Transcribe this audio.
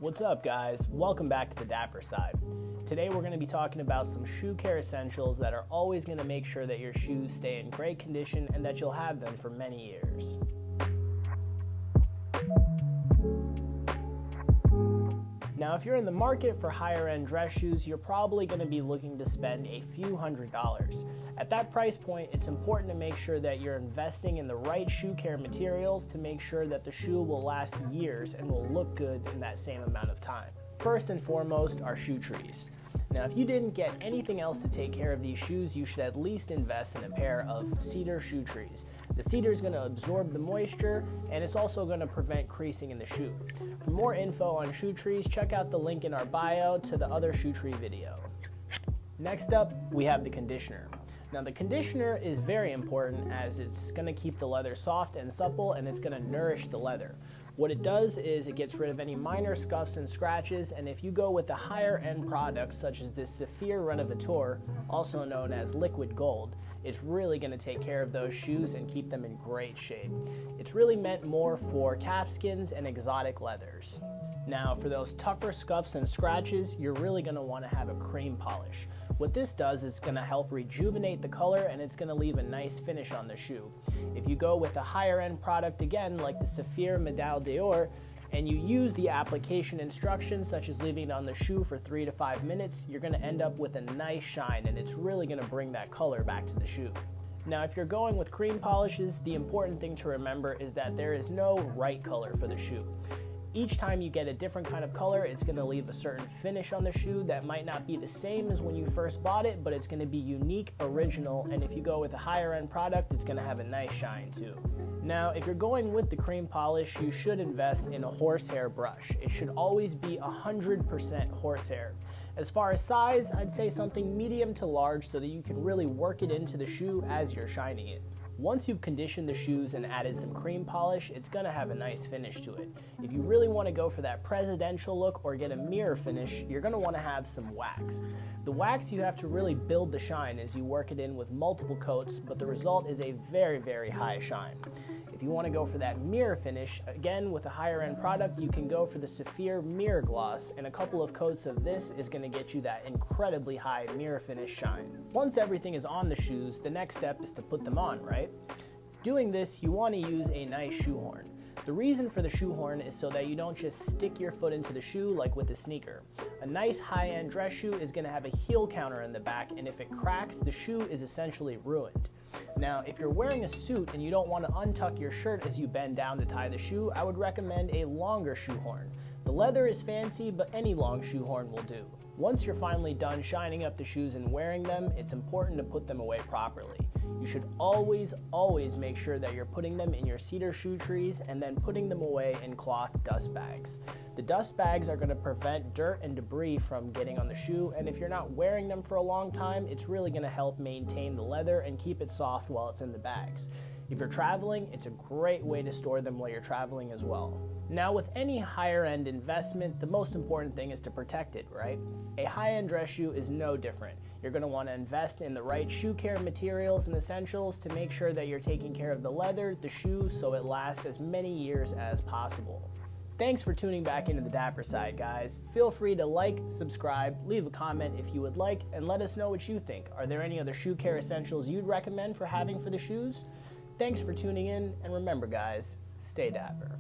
What's up, guys? Welcome back to the Dapper Side. Today we're going to be talking about some shoe care essentials that are always going to make sure that your shoes stay in great condition and that you'll have them for many years. Now, if you're in the market for higher end dress shoes, you're probably going to be looking to spend a few $100s. At that price point, it's important to make sure that you're investing in the right shoe care materials to make sure that the shoe will last years and will look good in that same amount of time. First and foremost are shoe trees. Now, if you didn't get anything else to take care of these shoes, you should at least invest in a pair of cedar shoe trees. The cedar is going to absorb the moisture, and it's also going to prevent creasing in the shoe. For more info on shoe trees, check out the link in our bio to the other shoe tree video. Next up, we have the conditioner. Now, the conditioner is very important as it's going to keep the leather soft and supple, and it's going to nourish the leather. What it does is it gets rid of any minor scuffs and scratches, and if you go with the higher end products such as this Saphir Renovateur, also known as liquid gold, it's really going to take care of those shoes and keep them in great shape. It's really meant more for calfskins and exotic leathers. Now, for those tougher scuffs and scratches, you're really going to want to have a cream polish. What this does is going to help rejuvenate the color, and it's going to leave a nice finish on the shoe. If you go with a higher end product again, like the Saphir Médaille d'Or, and you use the application instructions such as leaving it on the shoe for 3 to 5 minutes, you're going to end up with a nice shine, and it's really going to bring that color back to the shoe. Now, if you're going with cream polishes, the important thing to remember is that there is no right color for the shoe. Each time you get a different kind of color, it's going to leave a certain finish on the shoe that might not be the same as when you first bought it, but it's going to be unique, original, and if you go with a higher end product, it's going to have a nice shine too. Now, if you're going with the cream polish, you should invest in a horsehair brush. It should always be 100% horsehair. As far as size, I'd say something medium to large so that you can really work it into the shoe as you're shining it. Once you've conditioned the shoes and added some cream polish, it's going to have a nice finish to it. If you really want to go for that presidential look or get a mirror finish, you're going to want to have some wax. The wax, you have to really build the shine as you work it in with multiple coats, but the result is a very, very high shine. If you want to go for that mirror finish, again with a higher end product, you can go for the Saphir Mirror Gloss, and a couple of coats of this is going to get you that incredibly high mirror finish shine. Once everything is on the shoes, the next step is to put them on, right? Doing this, you want to use a nice shoehorn. The reason for the shoehorn is so that you don't just stick your foot into the shoe like with a sneaker. A nice high-end dress shoe is going to have a heel counter in the back, and if it cracks, the shoe is essentially ruined. Now, if you're wearing a suit and you don't want to untuck your shirt as you bend down to tie the shoe, I would recommend a longer shoehorn. The leather is fancy, but any long shoehorn will do. Once you're finally done shining up the shoes and wearing them, it's important to put them away properly. You should always make sure that you're putting them in your cedar shoe trees and then putting them away in cloth dust bags. The dust bags are going to prevent dirt and debris from getting on the shoe, and if you're not wearing them for a long time, it's really going to help maintain the leather and keep it soft while it's in the bags. If you're traveling, it's a great way to store them while you're traveling as well. Now, with any higher end investment, the most important thing is to protect it, right? A high-end dress shoe is no different. You're going to want to invest in the right shoe care materials and essentials to make sure that you're taking care of the leather, the shoe, so it lasts as many years as possible. Thanks for tuning back into the Dapper Side, guys. Feel free to like, subscribe, leave a comment if you would like, and let us know what you think. Are there any other shoe care essentials you'd recommend for having for the shoes? Thanks for tuning in, and remember, guys, stay dapper.